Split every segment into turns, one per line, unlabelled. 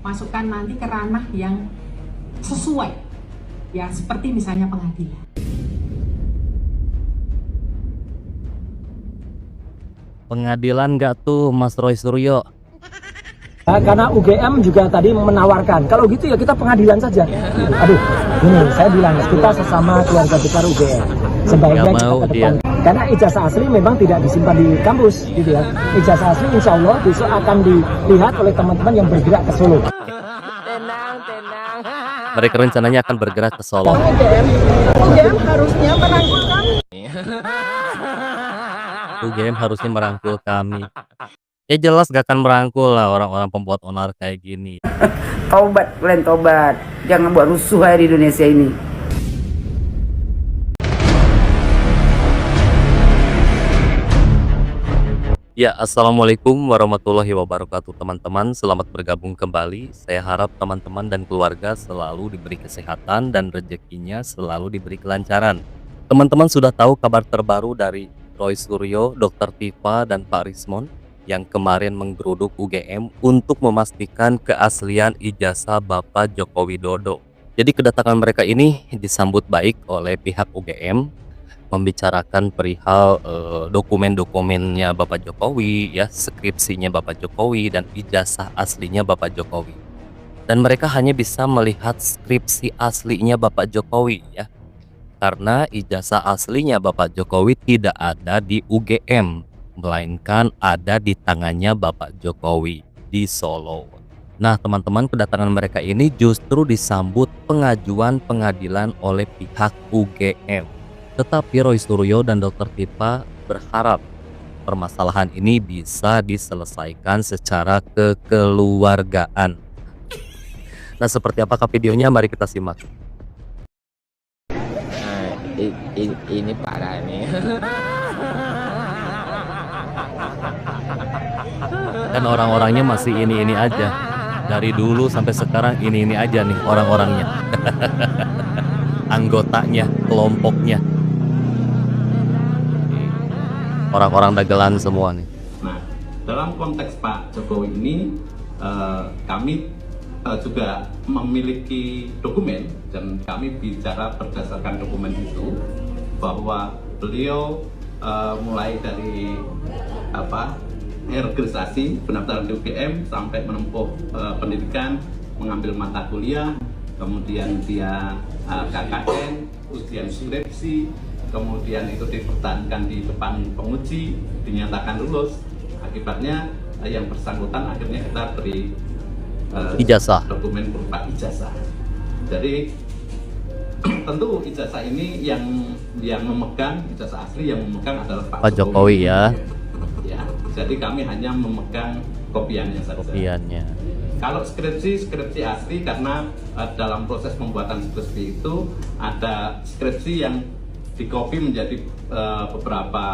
masukkan nanti ke ranah yang sesuai, ya seperti misalnya pengadilan.
Pengadilan nggak tuh Mas Roy Suryo?
Karena UGM juga tadi menawarkan, kalau gitu ya kita pengadilan saja. Aduh, ini saya bilang kita sesama keluarga besar UGM sebaiknya
Nggak mau
kita kedepan. Karena ijazah asli memang tidak disimpan di kampus, gitu ya. Ijazah asli insya Allah besok akan dilihat oleh teman-teman yang bergerak ke Solo.
Tenang.
Mereka rencananya akan bergerak ke Solo.
UGM harusnya merangkul kami.
UGM harusnya merangkul kami. Ya jelas gak akan merangkul lah orang-orang pembuat onar kayak gini.
Taubat kalian, taubat. Jangan buat rusuh di Indonesia ini.
Ya, assalamualaikum warahmatullahi wabarakatuh teman-teman. Selamat bergabung kembali. Saya harap teman-teman dan keluarga selalu diberi kesehatan dan rezekinya selalu diberi kelancaran. Teman-teman sudah tahu kabar terbaru dari Roy Suryo, Dr. Tifa, dan Pak Rismon yang kemarin menggeruduk UGM untuk memastikan keaslian ijazah Bapak Joko Widodo. Jadi kedatangan mereka ini disambut baik oleh pihak UGM, membicarakan perihal dokumen-dokumennya Bapak Jokowi, ya skripsinya Bapak Jokowi dan ijazah aslinya Bapak Jokowi. Dan mereka hanya bisa melihat skripsi aslinya Bapak Jokowi, ya, karena ijazah aslinya Bapak Jokowi tidak ada di UGM, melainkan ada di tangannya Bapak Jokowi di Solo. Nah teman-teman, kedatangan mereka ini justru disambut pengajuan pengadilan oleh pihak UGM. Tetapi Roy Suryo dan Dr. Tifa berharap permasalahan ini bisa diselesaikan secara kekeluargaan. Nah seperti apakah videonya? Mari kita simak.
Ini parah nih.
Dan orang-orangnya masih ini aja. Dari dulu sampai sekarang ini aja nih orang-orangnya. Anggotanya, kelompoknya. Orang-orang dagelan semua nih.
Nah, dalam konteks Pak Jokowi ini kami juga memiliki dokumen dan kami bicara berdasarkan dokumen itu bahwa beliau mulai dari registrasi pendaftaran di UGM sampai menempuh pendidikan, mengambil mata kuliah, kemudian dia KKN, ujian skripsi, kemudian itu dipertahankan di depan penguji, dinyatakan lulus. Akibatnya yang bersangkutan akhirnya kita beri
ijazah,
dokumen berupa ijazah. Jadi tentu ijazah ini yang memegang, ijazah asli yang memegang adalah Pak
Jokowi ya.
Ya, jadi kami hanya memegang kopiannya saja.
Kopiannya.
Kalau skripsi asli karena dalam proses pembuatan skripsi itu ada skripsi yang dikopi menjadi beberapa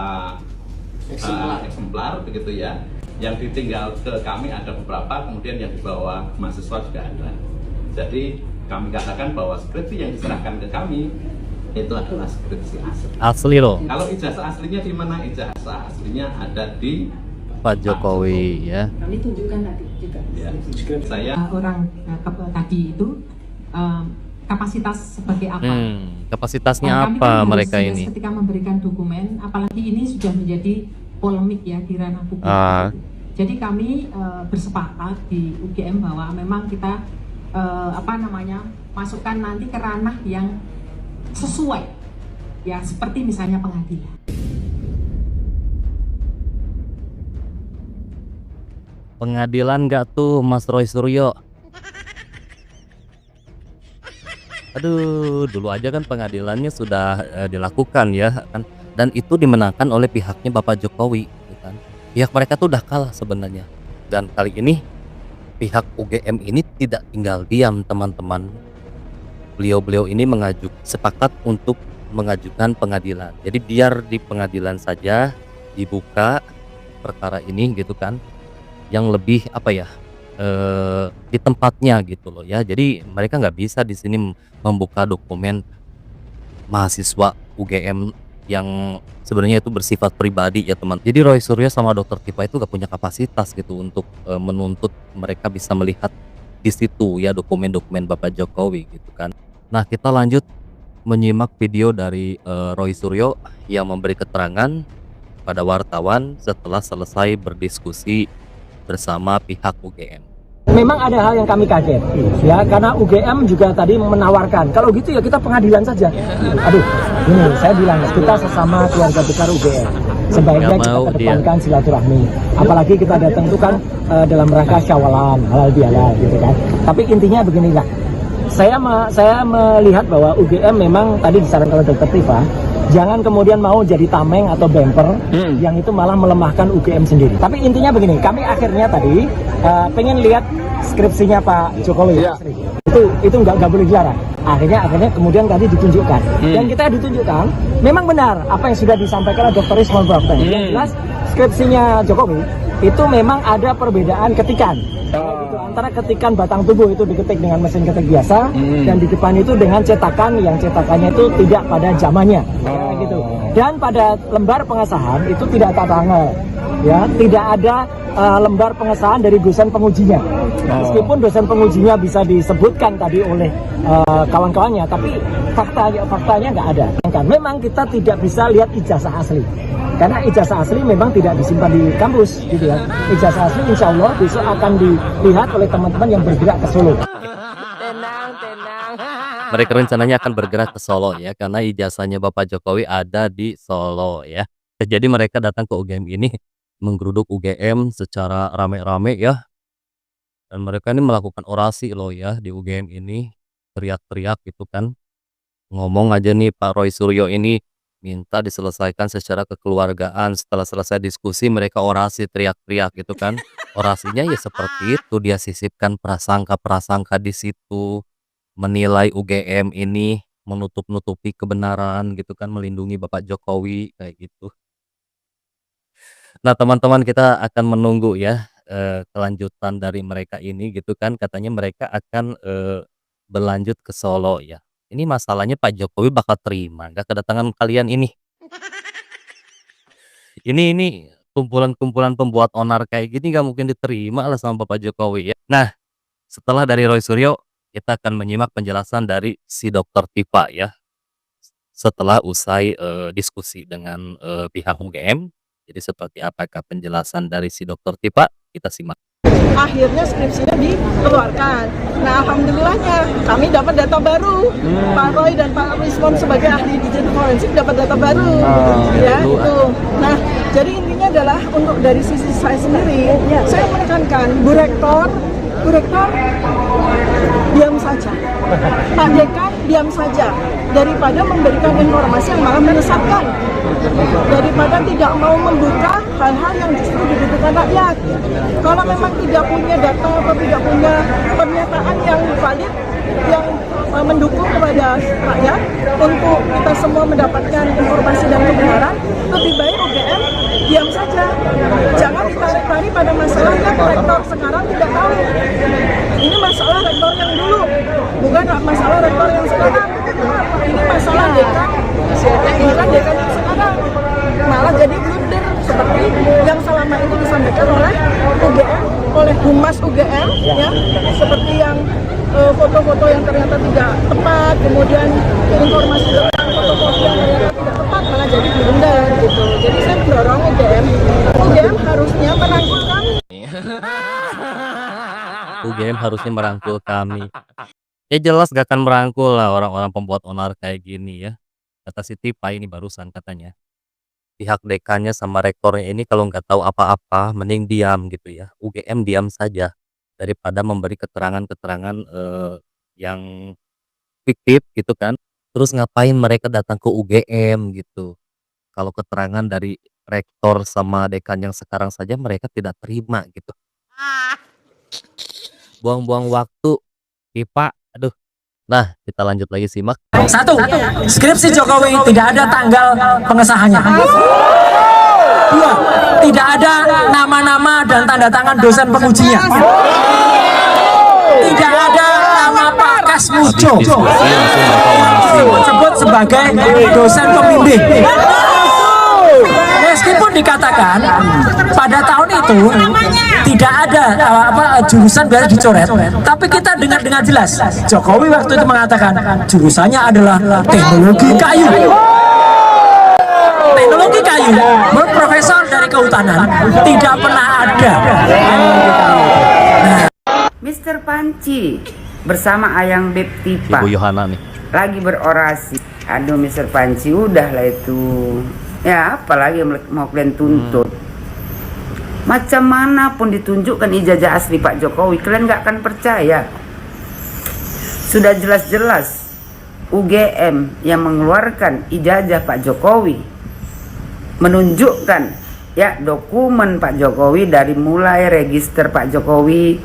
eksemplar begitu ya. Yang ditinggal ke kami ada beberapa, kemudian yang dibawa mahasiswa juga ada. Jadi kami katakan bahwa skripsi yang diserahkan ke kami itu adalah skripsi asli.
Asli loh.
Kalau ijazah aslinya di mana? Ijazah aslinya ada di
Pak Jokowi ya.
Kami tunjukkan tadi juga.
Ya. Saya
Tadi itu kapasitas sebagai apa?
Kapasitasnya
Kami
apa
kan
mereka
harus
ini?
ketika memberikan dokumen, apalagi ini sudah menjadi polemik ya di ranah publik. Jadi kami bersepakat di UGM bahwa memang kita masukkan nanti ke ranah yang sesuai, ya seperti misalnya pengadilan.
Pengadilan nggak tuh Mas Roy Suryo? Aduh, dulu aja kan pengadilannya sudah dilakukan ya kan, dan itu dimenangkan oleh pihaknya Bapak Jokowi, kan? Pihak mereka tuh udah kalah sebenarnya. Dan kali ini pihak UGM ini tidak tinggal diam teman-teman. Beliau ini sepakat untuk mengajukan pengadilan. Jadi biar di pengadilan saja dibuka perkara ini gitu kan, yang lebih di tempatnya gitu loh ya. Jadi mereka nggak bisa di sini membuka dokumen mahasiswa UGM yang sebenarnya itu bersifat pribadi ya teman. Jadi Roy Suryo sama Dr. Tifa itu gak punya kapasitas gitu untuk menuntut mereka bisa melihat di situ ya dokumen-dokumen Bapak Jokowi gitu kan. Nah, kita lanjut menyimak video dari Roy Suryo yang memberi keterangan pada wartawan setelah selesai berdiskusi bersama pihak UGM.
Memang ada hal yang kami kaget, ya, karena UGM juga tadi menawarkan, kalau gitu ya kita pengadilan saja. Aduh, ini saya bilang, kita sesama keluarga besar UGM, sebaiknya kita kedepankan silaturahmi. Apalagi kita datang itu kan dalam rangka syawalan, halal bihalal, gitu kan. Tapi intinya beginilah, saya melihat bahwa UGM memang tadi disarankan oleh Dr. Tifa, jangan kemudian mau jadi tameng atau bumper yang itu malah melemahkan UGM sendiri. Tapi intinya begini, kami akhirnya tadi pengen lihat skripsinya Pak Jokowi. Ya. Itu nggak boleh dilarang. Akhirnya kemudian tadi ditunjukkan dan kita ditunjukkan memang benar apa yang sudah disampaikan oleh Dr. Ismail Baften. Yang jelas skripsinya Jokowi itu memang ada perbedaan ketikan. Antara ketikan batang tubuh itu diketik dengan mesin ketik biasa dan di depan itu dengan cetakan yang cetakannya itu tidak pada zamannya, gitu. Dan pada lembar pengesahan itu tidak tata tangan, ya, tidak ada lembar pengesahan dari dosen pengujinya. Meskipun dosen pengujinya bisa disebutkan tadi oleh kawan-kawannya, tapi faktanya nggak ada. Memang kita tidak bisa lihat ijazah asli. Karena ijazah asli memang tidak disimpan di kampus, gitu ya. Ijazah asli insya Allah besok akan dilihat oleh teman-teman yang bergerak ke Solo.
Tenang.
Mereka rencananya akan bergerak ke Solo ya, karena ijazahnya Bapak Jokowi ada di Solo ya. Jadi mereka datang ke UGM ini menggeruduk UGM secara rame-rame ya. Dan mereka ini melakukan orasi loh ya di UGM ini, teriak-teriak gitu kan. Ngomong aja nih Pak Roy Suryo ini minta diselesaikan secara kekeluargaan. Setelah selesai diskusi mereka orasi teriak-teriak gitu kan. Orasinya ya seperti itu, dia sisipkan prasangka-prasangka di situ, menilai UGM ini menutup-nutupi kebenaran gitu kan, melindungi Bapak Jokowi kayak gitu. Nah, teman-teman, kita akan menunggu ya kelanjutan dari mereka ini gitu kan. Katanya mereka akan berlanjut ke Solo ya. Ini masalahnya Pak Jokowi bakal terima nggak kedatangan kalian ini? Ini kumpulan-kumpulan pembuat onar kayak gini nggak mungkin diterima lah sama Bapak Jokowi ya. Nah, setelah dari Roy Suryo, kita akan menyimak penjelasan dari si Dr. Tifa ya. Setelah usai diskusi dengan pihak UGM, jadi seperti apakah penjelasan dari si Dr. Tifa? Kita simak.
Akhirnya skripsinya dikeluarkan. Nah, alhamdulillahnya kami dapat data baru. Pak Roy dan Pak Rismon sebagai ahli digital forensik dapat data baru. Ya, itu. Nah, jadi intinya adalah untuk dari sisi saya sendiri, saya menekankan Bu Rektor diam saja. Pak Dekan diam saja daripada memberikan informasi yang malah menyesatkan. Daripada tidak mau membuka hal-hal yang justru dibutuhkan rakyat. Kalau memang tidak punya data atau tidak punya pernyataan yang valid yang mendukung kepada rakyat untuk kita semua mendapatkan informasi dan kebenaran, lebih baik UGM diam saja. Jangan ditarik-tarik pada masalah yang rektor sekarang tidak tahu. Ini masalah rektor yang dulu, bukan masalah rektor yang sekarang. Ini masalah dekan yang sekarang. Malah jadi blunder seperti yang selama ini disampaikan oleh UGM, oleh Humas UGM, ya, seperti yang foto-foto yang ternyata tidak tepat, kemudian informasi tentang foto-foto yang ternyata tidak tepat, malah jadi blunder gitu. Jadi saya mendorong UGM harusnya merangkul kami.
UGM harusnya merangkul kami. Ya jelas gak akan merangkul lah orang-orang pembuat onar kayak gini ya. Kata si Tifa ini barusan katanya. Pihak dekannya sama rektornya ini kalau nggak tahu apa-apa mending diam gitu ya. UGM diam saja daripada memberi keterangan-keterangan yang fiktif gitu kan. Terus ngapain mereka datang ke UGM gitu. Kalau keterangan dari rektor sama dekan yang sekarang saja mereka tidak terima gitu. Buang-buang waktu Tifa, aduh. Nah, kita lanjut lagi simak.
Satu, skripsi Jokowi tidak ada tanggal pengesahannya. Dua, tidak ada nama-nama dan tanda tangan dosen pengujinya. Tidak ada nama Pak Kasmujo disebut sebagai dosen pembimbing. meskipun dikatakan pada tahun itu tidak ada jurusan biasa dicoret, tapi kita dengar dengan jelas Jokowi waktu itu mengatakan jurusannya adalah teknologi kayu. Teknologi kayu, menurut profesor dari kehutanan tidak pernah ada.
Mr. Panci bersama Ayang Beb Tipa
Ibu Yohana nih.
lagi berorasi. Aduh Mr. Panci, udahlah itu. Ya apalagi mau kalian tuntut. Macam mana pun ditunjukkan ijazah asli Pak Jokowi, kalian nggak akan percaya. Sudah jelas-jelas UGM yang mengeluarkan ijazah Pak Jokowi menunjukkan ya dokumen Pak Jokowi dari mulai register Pak Jokowi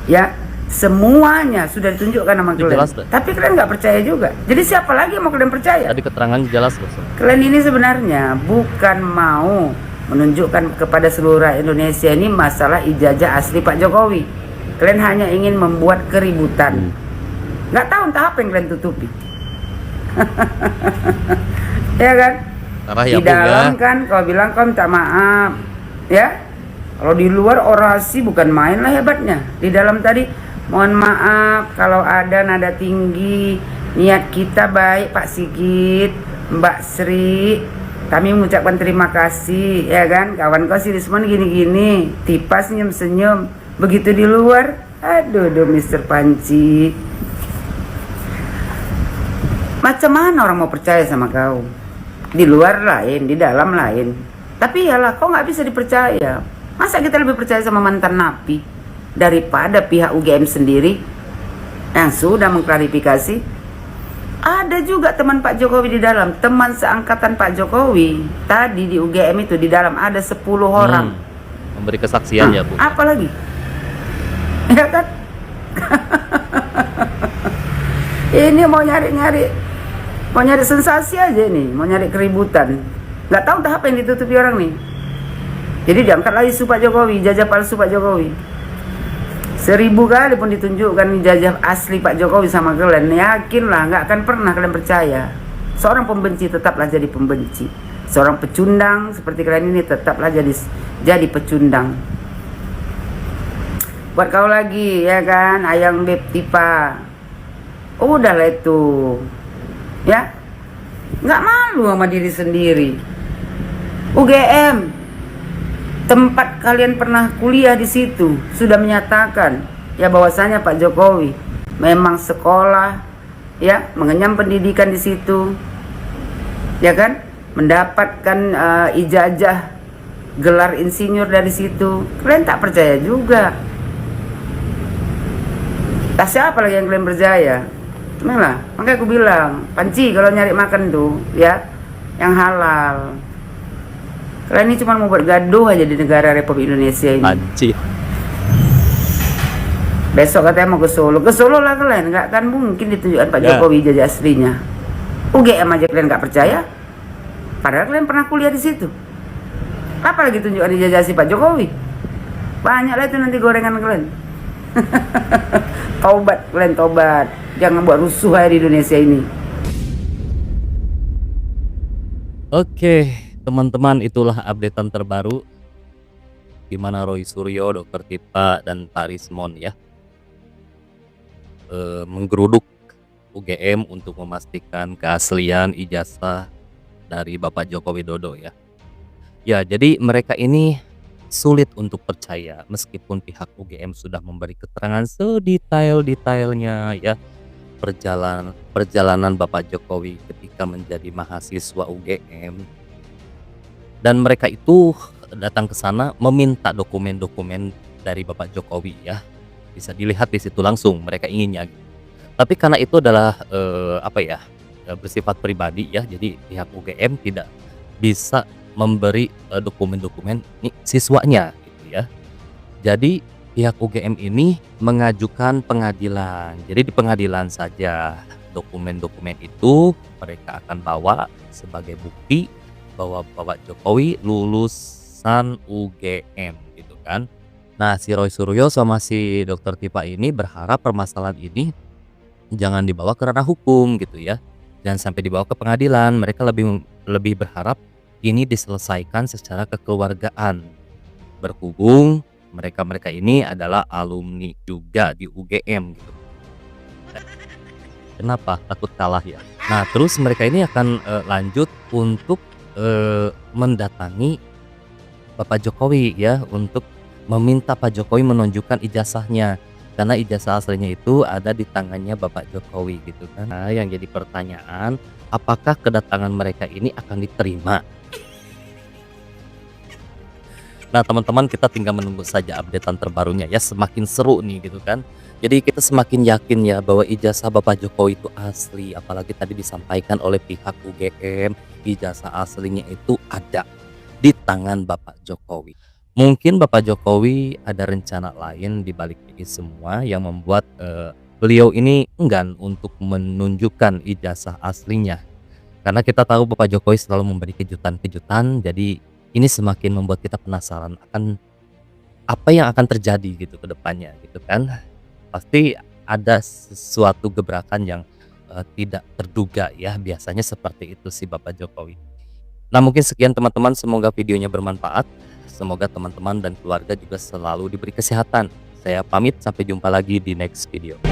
ya semuanya sudah ditunjukkan nama kalian.
Jelas,
tapi kalian nggak percaya juga. Jadi siapa lagi yang mau kalian percaya?
Tadi keterangan jelas loh.
Kalian ini sebenarnya bukan mau menunjukkan kepada seluruh rakyat Indonesia ini masalah ijazah asli Pak Jokowi. Kalian hanya ingin membuat keributan. Nggak tahu entah apa yang kalian tutupi. Ya kan?
Arah
Di
ya, Bu,
dalam
ya.
kan kau bilang kau minta maaf. Ya? Kalau di luar orasi bukan main lah hebatnya. Di dalam tadi mohon maaf kalau ada nada tinggi. Niat kita baik Pak Sigit, Mbak Sri. Kami mengucapkan terima kasih, ya kan? Kawan kau si Rismon gini-gini, Tipa senyum-senyum. Begitu di luar, aduh Mr. Panci. Macam mana orang mau percaya sama kau? Di luar lain, di dalam lain. Tapi yalah, kau nggak bisa dipercaya. Masa kita lebih percaya sama mantan napi daripada pihak UGM sendiri yang sudah mengklarifikasi? Ada juga teman Pak Jokowi di dalam, teman seangkatan Pak Jokowi. Tadi di UGM itu di dalam ada 10 orang.
Memberi kesaksian ya, Bu.
Apa lagi? Ya kan? Ini mau nyari sensasi aja nih, mau nyari keributan. Nggak tahu entah apa yang ditutupi orang nih. Jadi diangkat lagi isu Pak Jokowi, ijazah palsu Pak Jokowi. 1000 kali pun ditunjukkan ijazah asli Pak Jokowi sama kalian, yakinlah nggak akan pernah kalian percaya. Seorang pembenci tetaplah jadi pembenci. Seorang pecundang seperti kalian ini tetaplah jadi pecundang. Buat kau lagi ya kan, Ayang Beb Tipa. Udahlah itu. Ya. Nggak malu sama diri sendiri. UGM tempat kalian pernah kuliah di situ sudah menyatakan ya bahwasanya Pak Jokowi memang sekolah ya mengenyam pendidikan di situ ya kan, mendapatkan ijazah gelar insinyur dari situ. Kalian tak percaya juga. Tak siapa lagi yang kalian percaya? Memang makanya aku bilang Panci kalau nyari makan tuh ya yang halal. Kalian ini cuma mau buat gaduh aja di negara Republik Indonesia ini.
Panci.
Besok katanya mau ke Solo lah kalian. Nggak akan mungkin ditunjukkan Pak Jokowi ijazah aslinya. UGM aja kalian nggak percaya. Padahal kalian pernah kuliah di situ. Apa lagi tunjukkan ijazah asli Pak Jokowi? Banyak lah itu nanti gorengan kalian. Tobat kalian, tobat. Jangan buat rusuh aja di Indonesia ini.
Oke. Teman-teman, itulah updatean terbaru gimana Roy Suryo, Dr. Tipa, dan Pak Rismon ya menggeruduk UGM untuk memastikan keaslian ijazah dari Bapak Joko Widodo ya. Ya, jadi mereka ini sulit untuk percaya meskipun pihak UGM sudah memberi keterangan sedetail-detailnya ya perjalanan Bapak Jokowi ketika menjadi mahasiswa UGM. Dan mereka itu datang ke sana meminta dokumen-dokumen dari Bapak Jokowi ya. Bisa dilihat di situ langsung mereka inginnya. Tapi karena itu adalah bersifat pribadi ya. Jadi pihak UGM tidak bisa memberi dokumen-dokumen siswanya gitu ya. Jadi pihak UGM ini mengajukan pengadilan. Jadi di pengadilan saja dokumen-dokumen itu mereka akan bawa sebagai bukti bahwa Bapak Jokowi lulusan UGM gitu kan. Nah, si Roy Suryo sama si Dr. Tipa ini berharap permasalahan ini jangan dibawa ke ranah hukum gitu ya. Jangan sampai dibawa ke pengadilan. Mereka lebih berharap ini diselesaikan secara kekeluargaan. Berhubung mereka-mereka ini adalah alumni juga di UGM gitu. Kenapa? Takut kalah ya. Nah, terus mereka ini akan lanjut untuk mendatangi Bapak Jokowi ya, untuk meminta Pak Jokowi menunjukkan ijazahnya. Karena ijazah aslinya itu ada di tangannya Bapak Jokowi gitu kan. Nah, yang jadi pertanyaan, apakah kedatangan mereka ini akan diterima? Nah, teman-teman, kita tinggal menunggu saja updatean terbarunya ya. Semakin seru nih gitu kan. Jadi kita semakin yakin ya bahwa ijazah Bapak Jokowi itu asli. Apalagi tadi disampaikan oleh pihak UGM, ijazah aslinya itu ada di tangan Bapak Jokowi. Mungkin Bapak Jokowi ada rencana lain di balik ini semua yang membuat beliau ini enggan untuk menunjukkan ijazah aslinya. Karena kita tahu Bapak Jokowi selalu memberi kejutan-kejutan, jadi ini semakin membuat kita penasaran akan apa yang akan terjadi gitu ke depannya gitu kan. Pasti ada sesuatu gebrakan yang tidak terduga ya, biasanya seperti itu sih Bapak Jokowi. Nah, mungkin sekian teman-teman, semoga videonya bermanfaat. Semoga teman-teman dan keluarga juga selalu diberi kesehatan. Saya pamit, sampai jumpa lagi di next video.